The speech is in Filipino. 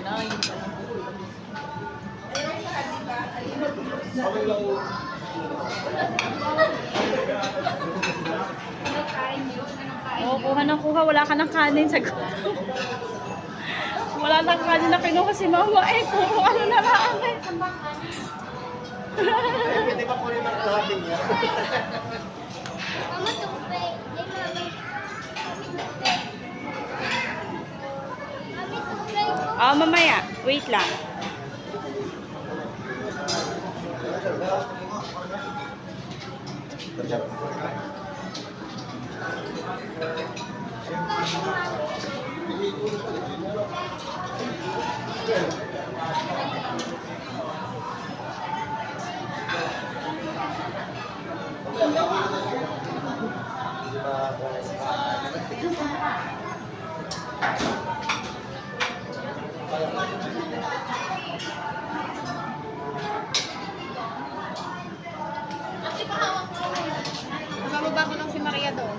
Nine pa lang. Oo, kuha ng kuha. Wala ka ng kanin sa wala nang kanin na kinuha si mama. Eh, kung ano na lang. Pwede pa po rin ang kalahati niya. Mama, tupe. Ay, mami. Mami, tupe. Mami, tupe ko. Ah, mamaya. Wait lang. Bababa ko lang si Maria doon.